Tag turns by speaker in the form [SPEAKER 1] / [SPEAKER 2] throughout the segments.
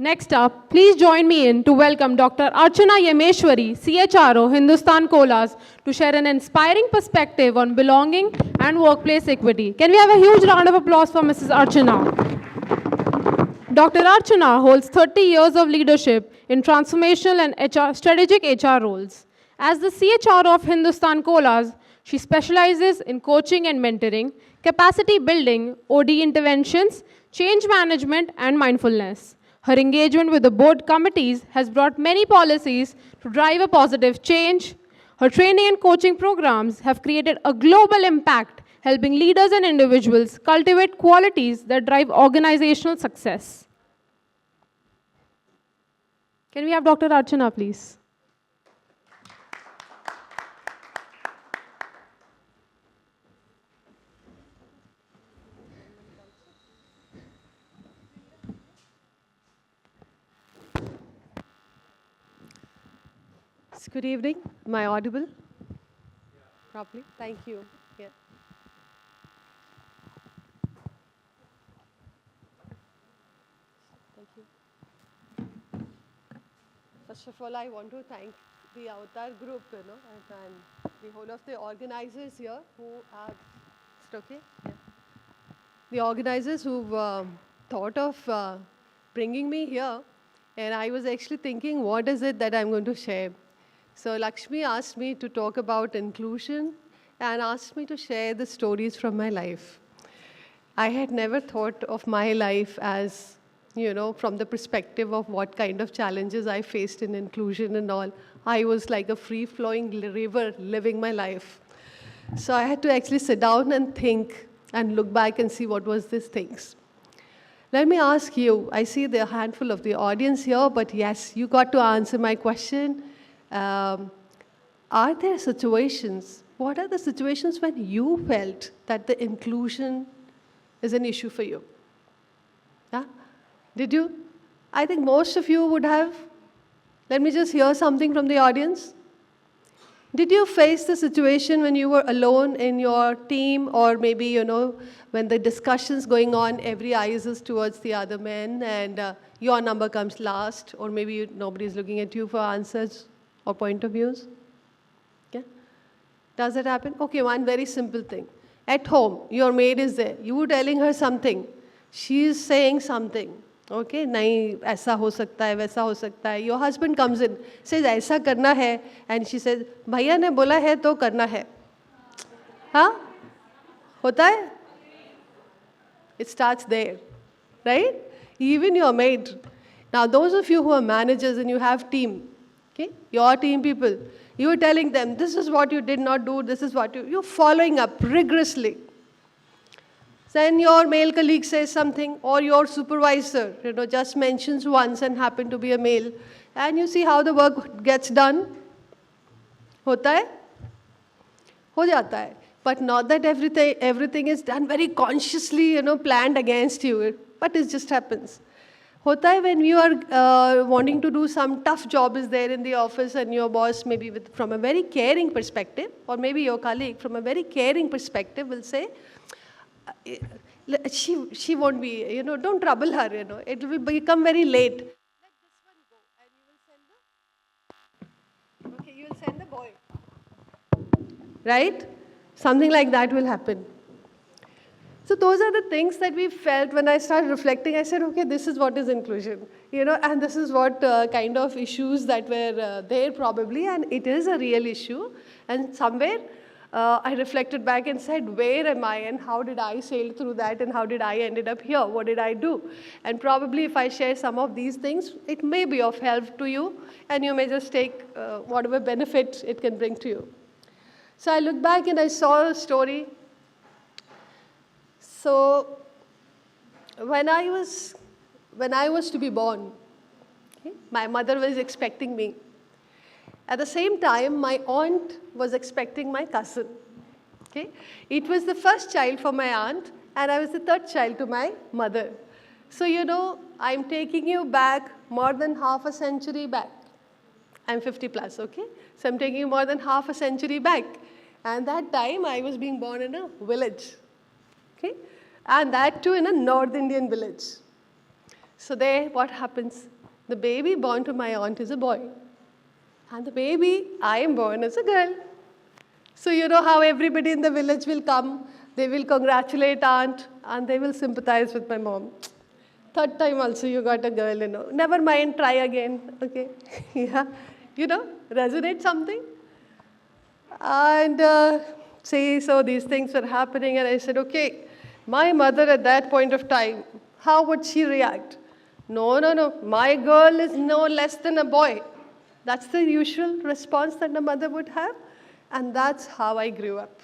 [SPEAKER 1] Next up, please join me in to welcome Dr. Archana Yameshwari, CHRO, Hindustan Colas, to share an inspiring perspective on belonging and workplace equity. Can we have a huge round of applause for Mrs. Archana? Dr. Archana holds 30 years of leadership in transformational and strategic HR roles. As the CHRO of Hindustan Colas, she specializes in coaching and mentoring, capacity building, OD interventions, change management, and mindfulness. Her engagement with the board committees has brought many policies to drive a positive change. Her training and coaching programs have created a global impact, helping leaders and individuals cultivate qualities that drive organizational success. Can we have Dr. Archana, please?
[SPEAKER 2] Good evening. Am I audible? Properly? Thank you. Yeah. Thank you. First of all, I want to thank the Avatar group, and the whole of the organizers here who are, is it okay? Yeah. The organizers who've thought of bringing me here, and I was actually thinking, what is it that I'm going to share? So Lakshmi asked me to talk about inclusion and asked me to share the stories from my life. I had never thought of my life as, from the perspective of what kind of challenges I faced in inclusion and all. I was like a free-flowing river living my life. So I had to actually sit down and think and look back and see what was these things. Let me ask you, I see there are a handful of the audience here, but yes, you got to answer my question. Are there situations, what are the situations when you felt that the inclusion is an issue for you? Yeah? Did you? I think most of you would have. Let me just hear something from the audience. Did you face the situation when you were alone in your team, or maybe, when the discussion's going on, every eye is towards the other man and your number comes last, or maybe nobody's looking at you for answers or point of views? Yeah? Does that happen? Okay, one very simple thing. At home, your maid is there. You were telling her something. She is saying something. Okay, nahi, aisa ho sakta hai, waisa ho sakta hai. Your husband comes in, says, aisa karna hai. And she says, bhaiya ne bola hai, to karna hai. Huh? Hota hai? It starts there, right? Even your maid. Now, those of you who are managers and you have team, okay, your team people, you are telling them, this is what you did not do, this is what you're following up rigorously. Then your male colleague says something, or your supervisor, just mentions once and happen to be a male, and you see how the work gets done. Hota hai? Ho jata hai. But not that everything is done very consciously, planned against you, but it just happens. Hota hai when you are wanting to do some tough job is there in the office and your boss maybe from a very caring perspective, or maybe your colleague from a very caring perspective will say, she won't be, don't trouble her, it will become very late. Let this one go and you will send the boy. Right? Something like that will happen. So those are the things that we felt when I started reflecting. I said, okay, this is what is inclusion, and this is what kind of issues that were there probably, and it is a real issue. And somewhere I reflected back and said, where am I and how did I sail through that and how did I ended up here? What did I do? And probably if I share some of these things, it may be of help to you and you may just take whatever benefit it can bring to you. So I looked back and I saw a story. So when I was to be born, okay, my mother was expecting me. At the same time, my aunt was expecting my cousin. Okay? It was the first child for my aunt, and I was the third child to my mother. So, I'm taking you back more than half a century back. I'm 50 plus, okay? So I'm taking you more than half a century back. And that time, I was being born in a village. Okay? And that too in a North Indian village. So there, what happens? The baby born to my aunt is a boy. And the baby I am born is a girl. So you know how everybody in the village will come, they will congratulate aunt, and they will sympathize with my mom. Third time also you got a girl, you know. Never mind, try again, okay? Yeah, you know, resonate something. And so these things were happening, and I said, okay, my mother at that point of time, how would she react? No, no, no, my girl is no less than a boy. That's the usual response that a mother would have, and that's how I grew up.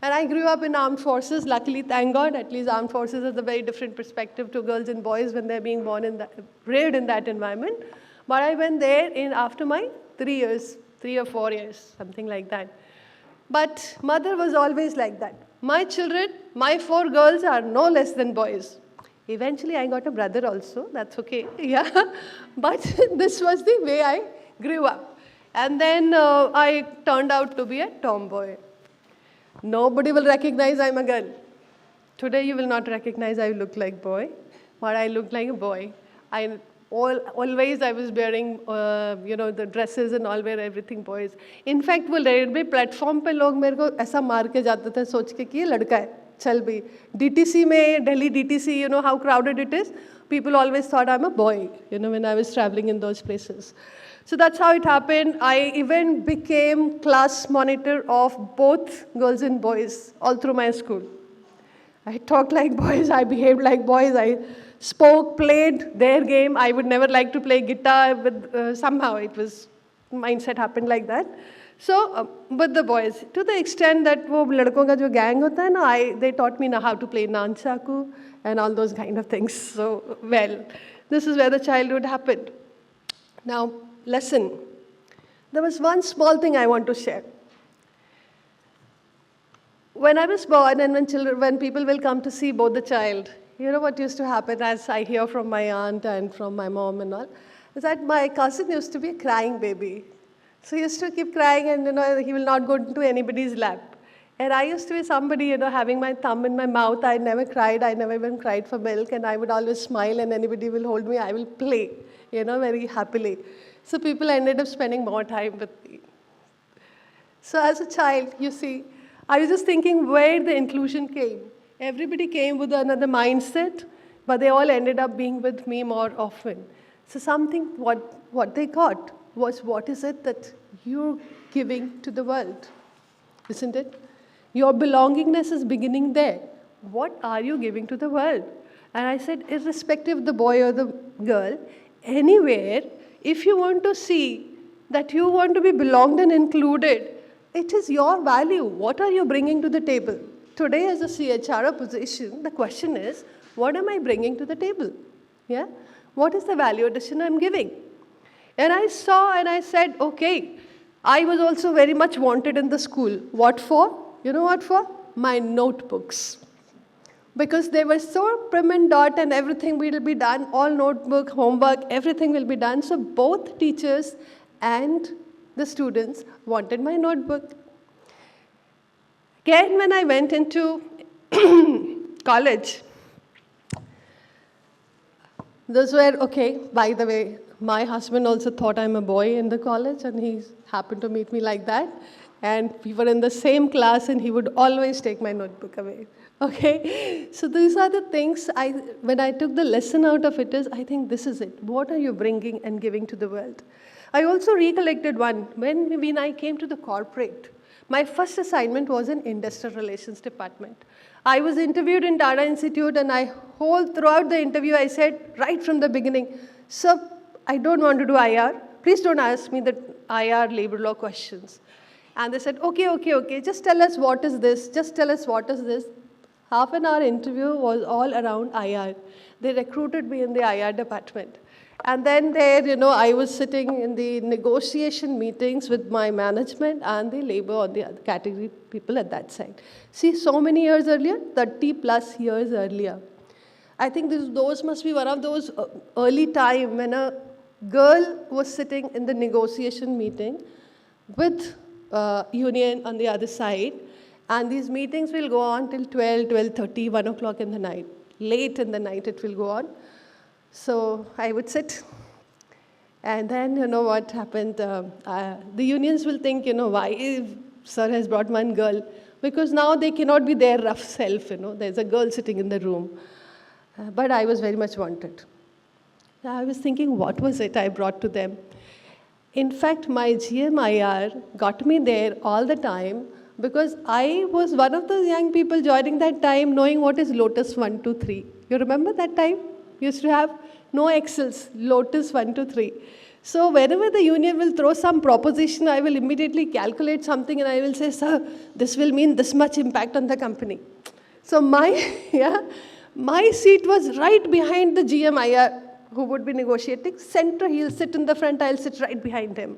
[SPEAKER 2] And I grew up in armed forces. Luckily, thank God, at least armed forces has a very different perspective to girls and boys when they're being born in that, reared in that environment. But I went there in after my 3 years, 3 or 4 years, something like that. But mother was always like that. My children, my 4 girls are no less than boys. Eventually, I got a brother also. That's okay. Yeah. But this was the way I grew up. And then I turned out to be a tomboy. Nobody will recognize I'm a girl. Today you will not recognize I look like boy, but I look like a boy. Always I was wearing, the dresses and all, wear everything boys. In fact, वो railway platform पे लोग मेरे को ऐसा मार के जाते थे सोच के कि ये लड़का है, चल भी. DTC में, Delhi DTC, you know how crowded it is. People always thought I'm a boy, you know, when I was traveling in those places. So that's how it happened. I even became class monitor of both girls and boys all through my school. I talked like boys, I behaved like boys, I spoke, played their game. I would never like to play guitar, but somehow it was, mindset happened like that. So, with the boys, to the extent that वो लड़कों का जो gang होता है ना, they taught me how to play nunchaku and all those kind of things. So, well, this is where the childhood happened. Now, lesson. There was one small thing I want to share. When I was born and when people will come to see both the child, you know what used to happen, as I hear from my aunt and from my mom and all, is that my cousin used to be a crying baby. So he used to keep crying and, you know, he will not go into anybody's lap. And I used to be somebody, you know, having my thumb in my mouth. I never cried. I never even cried for milk. And I would always smile and anybody will hold me. I will play, you know, very happily. So people ended up spending more time with me. So as a child, you see, I was just thinking where the inclusion came. Everybody came with another mindset, but they all ended up being with me more often. So something, what they got was, what is it that you're giving to the world? Isn't it? Your belongingness is beginning there. What are you giving to the world? And I said, irrespective of the boy or the girl, anywhere, if you want to see that you want to be belonged and included, it is your value. What are you bringing to the table? Today, as a CHRO position, the question is, what am I bringing to the table? Yeah? What is the value addition I'm giving? And I saw and I said, okay, I was also very much wanted in the school. What for? You know what for? My notebooks. Because they were so prim and dot and everything will be done, all notebook, homework, everything will be done. So both teachers and the students wanted my notebook. Again, when I went into college, those were, okay, by the way, my husband also thought I'm a boy in the college and he happened to meet me like that. And we were in the same class and he would always take my notebook away. Okay, so these are the things, when I took the lesson out of it is, I think this is it. What are you bringing and giving to the world? I also recollected one, when I came to the corporate, my first assignment was in Industrial Relations Department. I was interviewed in Tata Institute and throughout the interview I said right from the beginning, sir, I don't want to do IR. Please don't ask me the IR labor law questions. And they said, okay, just tell us what is this, just tell us what is this. Half an hour interview was all around IR. They recruited me in the IR department. And then there, you know, I was sitting in the negotiation meetings with my management and the labor or the other category people at that side. See, so many years earlier, 30 plus years earlier. I think those must be one of those early time when a girl was sitting in the negotiation meeting with union on the other side. And these meetings will go on till 12, 12:30, 1 o'clock in the night. Late in the night it will go on. So I would sit. And then, you know what happened? The unions will think, why sir has brought one girl? Because now they cannot be their rough self, There's a girl sitting in the room. But I was very much wanted. I was thinking, what was it I brought to them? In fact, my GMIR got me there all the time because I was one of the young people joining that time knowing what is Lotus 1, 2, 3. You remember that time? Used to have no Excels, Lotus 1, 2, 3. So whenever the union will throw some proposition, I will immediately calculate something and I will say, sir, this will mean this much impact on the company. So my seat was right behind the GMIR who would be negotiating. Center, he'll sit in the front, I'll sit right behind him.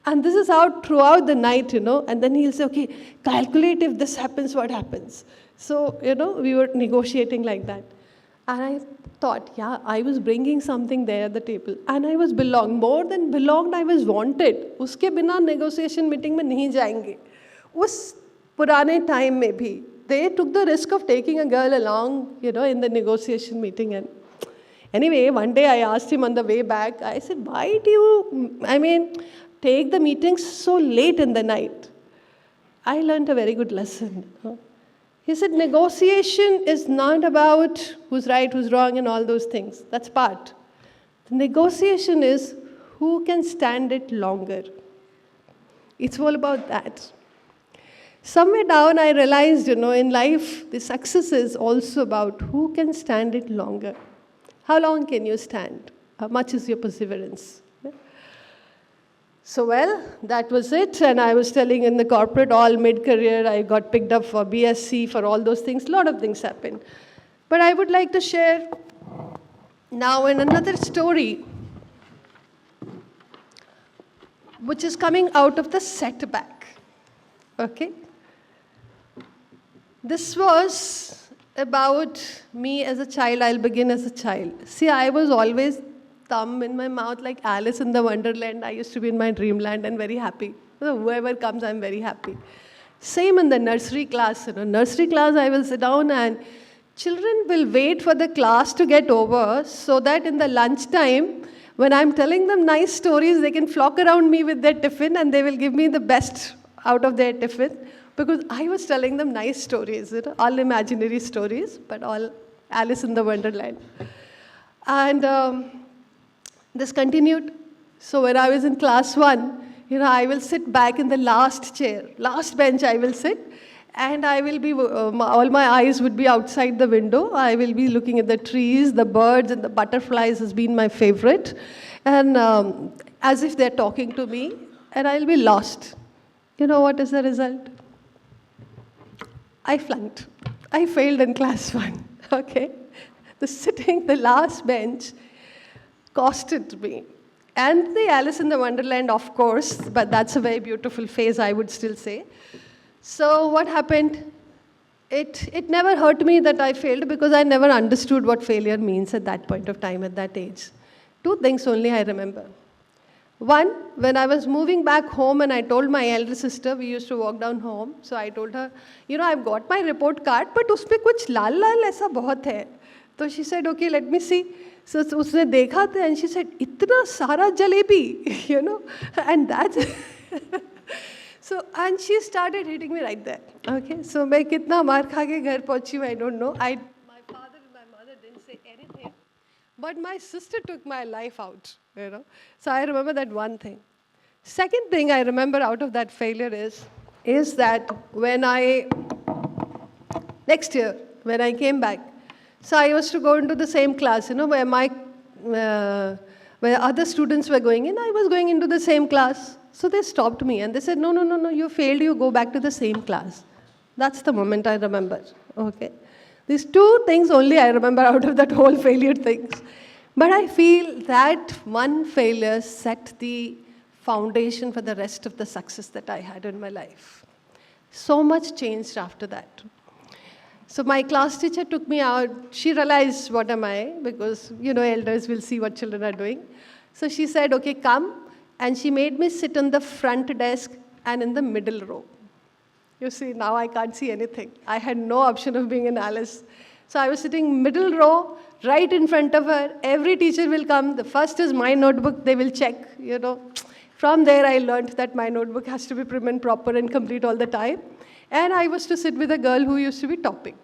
[SPEAKER 2] And this is how throughout the night, and then he'll say, okay, calculate if this happens, what happens. So, we were negotiating like that. And I thought, yeah, I was bringing something there at the table. And I was belonged. More than belonged, I was wanted. Uske bina negotiation meeting mein nahi jayenge. Us purane time mein bhi, they took the risk of taking a girl along, in the negotiation meeting. And anyway, one day I asked him on the way back, I said, why do you, take the meetings so late in the night? I learned a very good lesson. He said, negotiation is not about who's right, who's wrong, and all those things. That's part. The negotiation is who can stand it longer. It's all about that. Somewhere down, I realized, in life, the success is also about who can stand it longer. How long can you stand? How much is your perseverance? So, that was it. And I was telling in the corporate, all mid-career, I got picked up for BSc, for all those things. A lot of things happened. But I would like to share now in another story, which is coming out of the setback. Okay? This was about me as a child. I'll begin as a child. See, I was always thumb in my mouth like Alice in the Wonderland. I used to be in my dreamland and very happy. So whoever comes, I'm very happy. Same in the nursery class. Nursery class, I will sit down and children will wait for the class to get over so that in the lunchtime, when I'm telling them nice stories, they can flock around me with their tiffin and they will give me the best out of their tiffin because I was telling them nice stories, all imaginary stories, but all Alice in the Wonderland. And this continued. So when I was in class 1, I will sit back in the last chair, last bench I will sit, and I will be, all my eyes would be outside the window. I will be looking at the trees, the birds, and the butterflies has been my favorite. And as if they're talking to me, and I'll be lost. You know what is the result? I flunked. I failed in class 1, okay? The last bench, costed me. And the Alice in the Wonderland, of course, but that's a very beautiful phase, I would still say. So what happened? It never hurt me that I failed because I never understood what failure means at that point of time, at that age. 2 things only I remember. One, when I was moving back home and I told my elder sister, we used to walk down home, so I told her, I've got my report card, but उसपे कुछ लाल लाल ऐसा बहुत है. So she said, okay, let me see. So उसने देखा था and she said, इतना सारा jalebi, and that's so, and she started hitting me right there. Okay, so मैं कितना मार खा के घर पहुंची I don't know. My father and my mother didn't say anything, but my sister took my life out, So I remember that one thing. Second thing I remember out of that failure is that next year, when I came back, so I used to go into the same class, where other students were going in, I was going into the same class. So they stopped me and they said, no, you failed, you go back to the same class. That's the moment I remember, okay? These 2 things only I remember out of that whole failure things. But I feel that one failure set the foundation for the rest of the success that I had in my life. So much changed after that. So my class teacher took me out. She realized what am I, because, elders will see what children are doing. So she said, okay, come. And she made me sit on the front desk and in the middle row. You see, now I can't see anything. I had no option of being an Alice. So I was sitting middle row, right in front of her. Every teacher will come. The first is my notebook. They will check, you know. From there, I learned that my notebook has to be prim and proper and complete all the time. And I was to sit with a girl who used to be topping.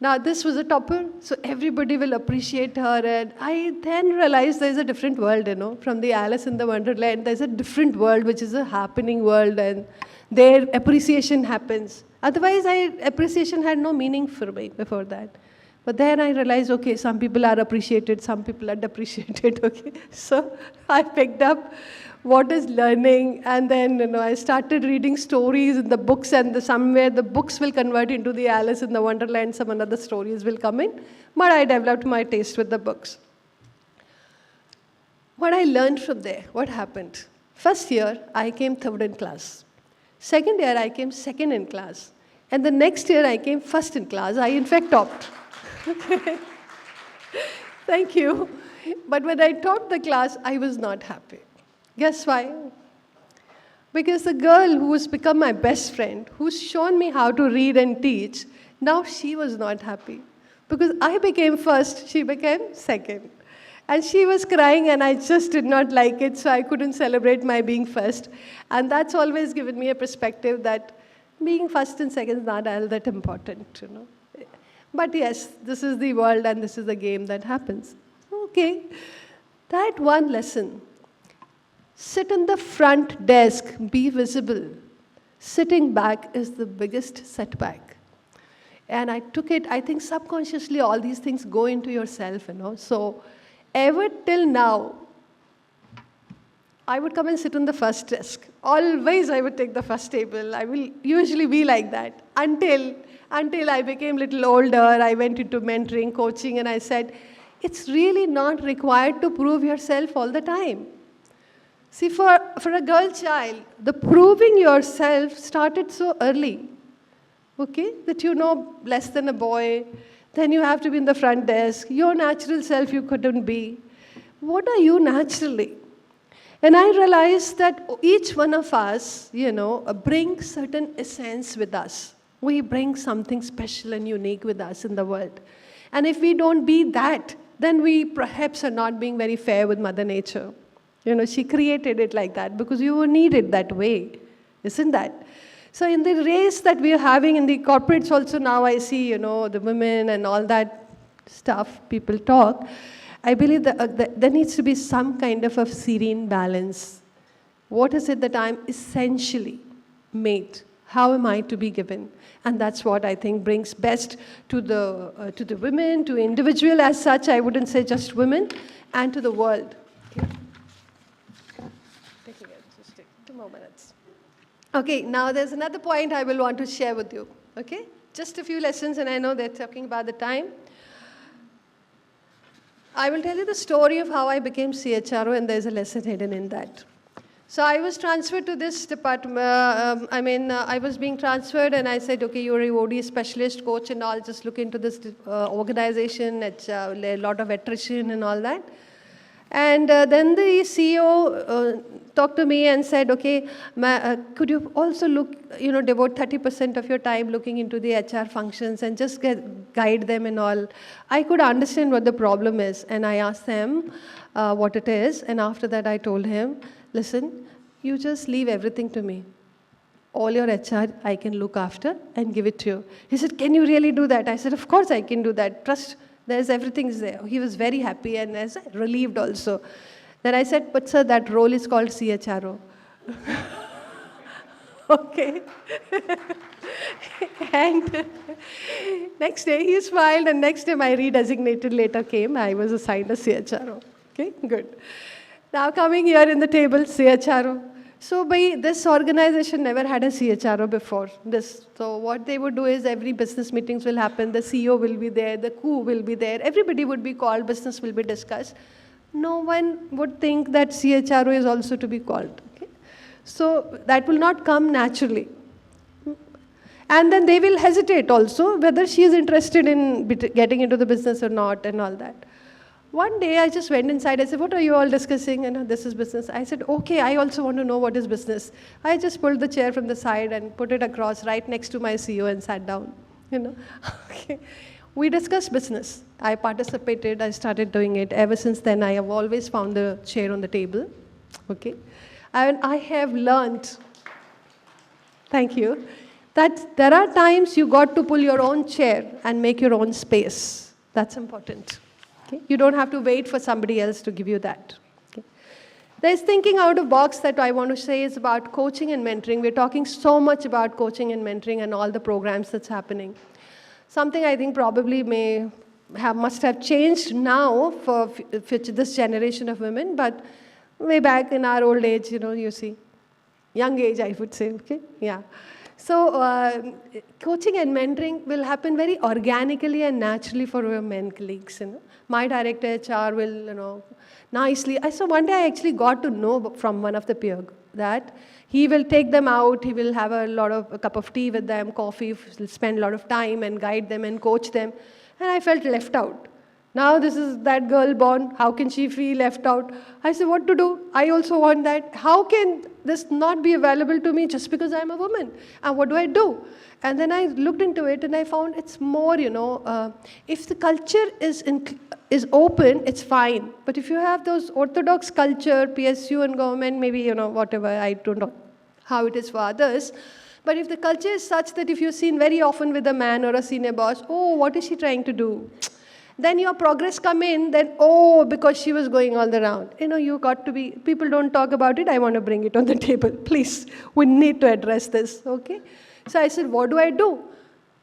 [SPEAKER 2] Now, this was a topper, so everybody will appreciate her. And I then realized there's a different world, you know, from the Alice in the Wonderland. There's a different world, which is a happening world, and their appreciation happens. Otherwise, appreciation had no meaning for me before that. But then I realized, okay, some people are appreciated, some people are depreciated, okay. So I picked up what is learning, and then, you know, I started reading stories in the books, and somewhere the books will convert into the Alice in the Wonderland, some another stories will come in, but I developed my taste with the books. What I learned from there, what happened? First year, I came third in class. Second year, I came second in class. And the next year, I came first in class. I, in fact, topped. Thank you. But when I taught the class, I was not happy. Guess why? Because the girl who has become my best friend, who's shown me how to read and teach, now she was not happy. Because I became first, she became second. And she was crying, and I just did not like it, so I couldn't celebrate my being first. And that's always given me a perspective that being first and second is not all that important, you know. But yes, this is the world, and this is the game that happens. Okay, that one lesson. Sit in the front desk, be visible. Sitting back is the biggest setback. And I took it, I think subconsciously all these things go into yourself, you know. So ever till now, I would come and sit on the first desk. Always I would take the first table. I will usually be like that until I became a little older. I went into mentoring, coaching, and I said, it's really not required to prove yourself all the time. See, for a girl child, the proving yourself started so early, okay, that you know less than a boy, then you have to be in the front desk. Your natural self you couldn't be. What are you naturally? And I realized that each one of us, you know, brings certain essence with us. We bring something special and unique with us in the world. And if we don't be that, then we perhaps are not being very fair with Mother Nature. You know, she created it like that because you were needed that way, isn't that? So in the race that we are having in the corporates also now, I see, you know, the women and all that stuff, people talk. I believe that there needs to be some kind of a serene balance. What is it that I'm essentially made? How am I to be given? And that's what I think brings best to the women, to individual as such. I wouldn't say just women, and to the world. Okay. Taking it, just take 2 more minutes. Okay, now there's another point I will want to share with you. Okay, just a few lessons, and I know they're talking about the time. I will tell you the story of how I became CHRO, and there's a lesson hidden in that. So I was transferred to this department. I was being transferred, and I said, okay, you're a OD specialist, coach, and I'll just look into this organization. It's a lot of attrition and all that. And then the CEO talked to me and said, okay, could you also devote 30% of your time looking into the HR functions and just guide them and all. I could understand what the problem is, and I asked them what it is, and after that I told him, listen, you just leave everything to me. All your HR I can look after and give it to you. He said, can you really do that? I said, of course I can do that. Trust, everything's there. He was very happy and relieved also. Then I said, but sir, that role is called CHRO. Okay. And next day he smiled, and next day my redesignated letter came. I was assigned a CHRO. Okay, good. Now coming here in the table, CHRO. So this organization never had a CHRO before this. So what they would do is every business meetings will happen, the CEO will be there, the COO will be there, everybody would be called, business will be discussed. No one would think that CHRO is also to be called. Okay? So that will not come naturally. And then they will hesitate also whether she is interested in getting into the business or not and all that. One day I just went inside, I said, what are you all discussing? And this is business. I said, okay, I also want to know what is business. I just pulled the chair from the side and put it across right next to my CEO and sat down. Okay. We discussed business. I participated, I started doing it. Ever since then, I have always found the chair on the table. Okay? And I have learned, thank you, that there are times you got to pull your own chair and make your own space. That's important. Okay? You don't have to wait for somebody else to give you that. Okay? There's thinking out of box that I want to say is about coaching and mentoring. We're talking so much about coaching and mentoring and all the programs that's happening. Something I think probably must have changed now for this generation of women, but way back in our old age, you see, young age, I would say, okay? Yeah. So coaching and mentoring will happen very organically and naturally for your men colleagues. My director HR will, nicely. So one day I actually got to know from one of the peer that he will take them out, he will have a cup of tea with them, coffee, spend a lot of time and guide them and coach them. And I felt left out. Now this is that girl born, how can she feel left out? I said, what to do? I also want that. How can this not be available to me just because I'm a woman? And what do I do? And then I looked into it and I found it's more, if the culture is open, it's fine. But if you have those orthodox culture, PSU and government, maybe, whatever, I don't know how it is for others. But if the culture is such that if you're seen very often with a man or a senior boss, oh, what is she trying to do? Then your progress come in, then, oh, because she was going all the round. You got to be, people don't talk about it, I want to bring it on the table. Please, we need to address this, okay? So I said, what do I do?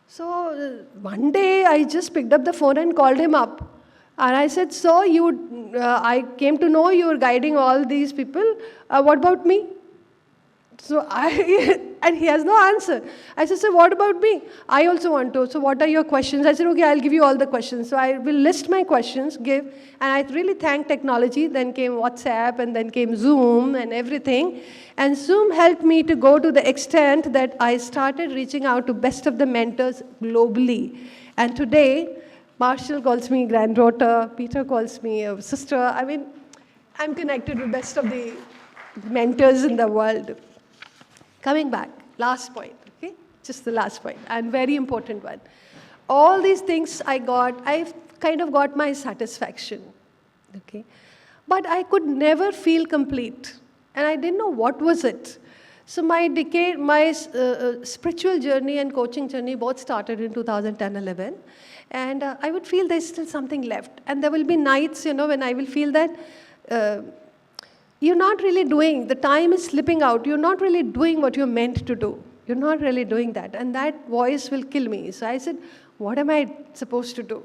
[SPEAKER 2] So one day I just picked up the phone and called him up. And I said, so I came to know you were guiding all these people. What about me? So and he has no answer. I said, so what about me? I also want to. So what are your questions? I said, okay, I'll give you all the questions. So I will list my questions, and I really thank technology. Then came WhatsApp, and then came Zoom and everything. And Zoom helped me to go to the extent that I started reaching out to best of the mentors globally. And today, Marshall calls me granddaughter, Peter calls me a sister. I mean, I'm connected with best of the mentors in the world. Coming back, last point, okay? Just the last point, and very important one. All these things I've kind of got my satisfaction, okay? But I could never feel complete, and I didn't know what was it. So my spiritual journey and coaching journey both started in 2010-11, and I would feel there's still something left. And there will be nights, when I will feel that you're not really doing, the time is slipping out, you're not really doing what you're meant to do. You're not really doing that. And that voice will kill me. So I said, what am I supposed to do?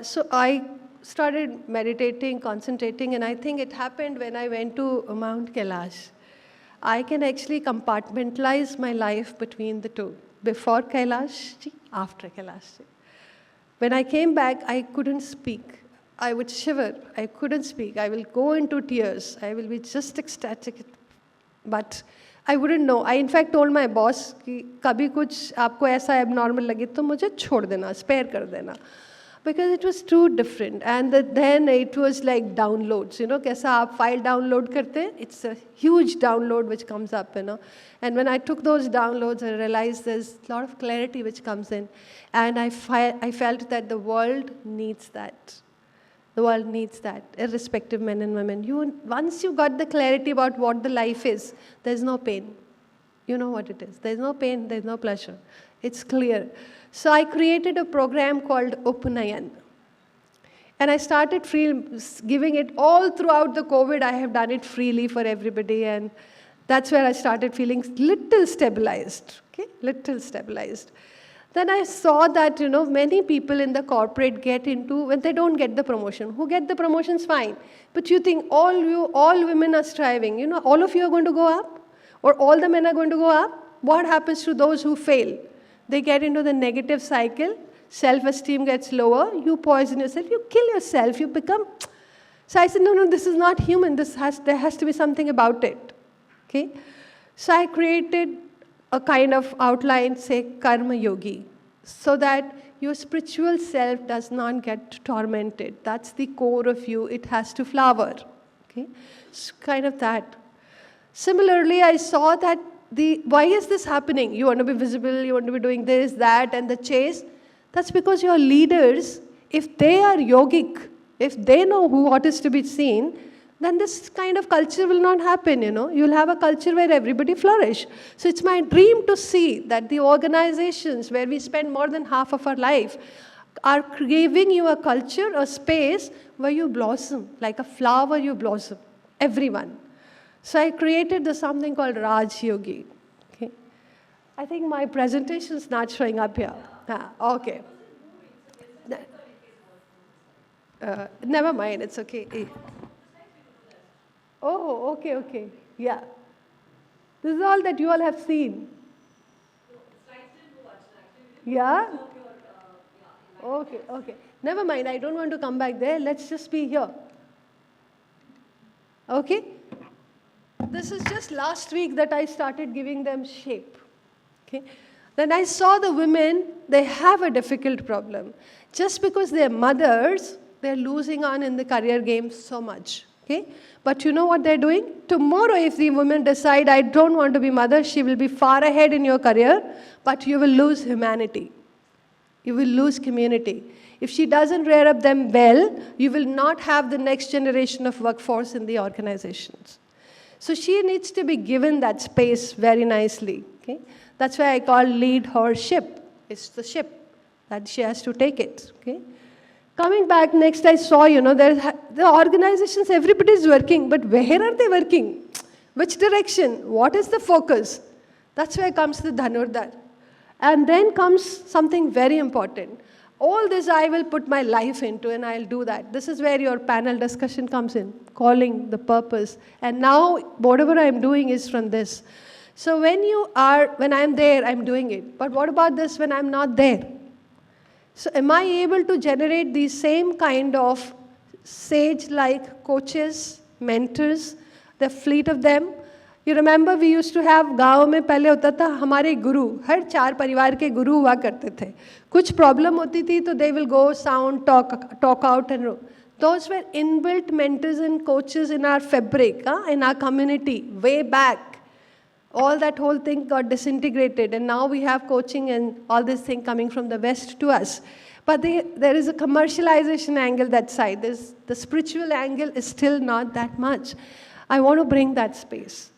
[SPEAKER 2] So I started meditating, concentrating, and I think it happened when I went to Mount Kailash. I can actually compartmentalize my life between the two. Before Kailash, after Kailash. When I came back, I couldn't speak. I would shiver. I couldn't speak. I will go into tears. I will be just ecstatic. But I wouldn't know. I in fact told my boss कि कभी कुछ आपको ऐसा abnormal लगे तो मुझे छोड़ देना, spare कर देना. Because it was too different. And then it was like downloads. कैसा आप file download करते हैं? It's a huge download which comes up, And when I took those downloads, I realized there's a lot of clarity which comes in. And I felt that the world needs that. The world needs that, irrespective men and women. Once you got the clarity about what the life is, there's no pain. You know what it is. There's no pain, there's no pleasure. It's clear. So I created a program called Upunayan. And I started giving it all throughout the COVID. I have done it freely for everybody. And that's where I started feeling little stabilized. Okay, little stabilized. Then I saw that, many people in the corporate get into, when they don't get the promotion. Who get the promotions, fine. But you think all women are striving. All of you are going to go up? Or all the men are going to go up? What happens to those who fail? They get into the negative cycle. Self-esteem gets lower. You poison yourself. You kill yourself. You become... So I said, no, this is not human. There has to be something about it. Okay? So I created a kind of outline, say, karma yogi, so that your spiritual self does not get tormented. That's the core of you. It has to flower. Okay? It's kind of that. Similarly, I saw that why is this happening? You want to be visible, you want to be doing this, that, and the chase. That's because your leaders, if they are yogic, if they know what is to be seen, then this kind of culture will not happen, You'll have a culture where everybody flourish. So it's my dream to see that the organizations where we spend more than half of our life are giving you a culture, a space where you blossom, like a flower you blossom, everyone. So I created this something called Raj Yogi. Okay? I think my presentation is not showing up here. Okay. Never mind, it's okay. Oh, okay. Yeah. This is all that you all have seen. Yeah? Okay. Never mind, I don't want to come back there. Let's just be here. Okay? This is just last week that I started giving them shape. Okay? Then I saw the women, they have a difficult problem. Just because they're mothers, they're losing on in the career game so much. Okay? But you know what they're doing? Tomorrow, if the women decide, I don't want to be mother, she will be far ahead in your career, but you will lose humanity. You will lose community. If she doesn't rear up them well, you will not have the next generation of workforce in the organizations. So she needs to be given that space very nicely. Okay? That's why I call lead her ship. It's the ship that she has to take it. Okay? Coming back next, I saw, the organizations, everybody is working, but where are they working? Which direction? What is the focus? That's where comes the Dhanurdhar. And then comes something very important. All this I will put my life into and I'll do that. This is where your panel discussion comes in, calling, the purpose. And now whatever I'm doing is from this. So when I'm there, I'm doing it. But what about this when I'm not there? So am I able to generate the same kind of sage-like coaches, mentors, the fleet of them? You remember we used to have गाँव में पहले होता था हमारे गुरु हर 4 परिवार के गुरु हुआ करते थे कुछ प्रॉब्लम होती थी तो they will go sound talk out and those were inbuilt mentors and coaches in our fabric in our community way back. All that whole thing got disintegrated and now we have coaching and all this thing coming from the West to us. But there is a commercialization angle that side. The spiritual angle is still not that much. I want to bring that space.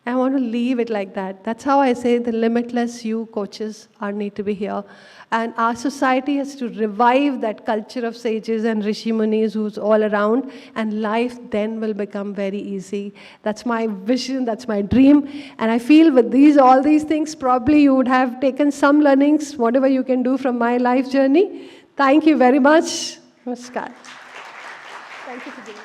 [SPEAKER 2] I want to leave it like that. That's how I say the limitless you coaches need to be here. And our society has to revive that culture of sages and rishi munis who's all around, and life then will become very easy. That's my vision, that's my dream. And I feel with all these things, probably you would have taken some learnings, whatever you can do from my life journey. Thank you very much. Namaskar. Thank you for being here.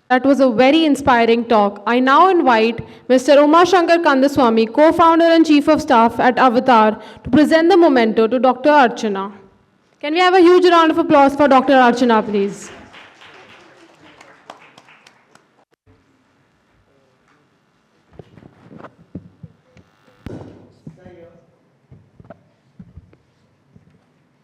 [SPEAKER 1] That was a very inspiring talk. I now invite Mr. Umashankar Kandaswamy, co-founder and chief of staff at Avatar, to present the memento to Dr. Archana. Can we have a huge round of applause for Dr. Archana, please?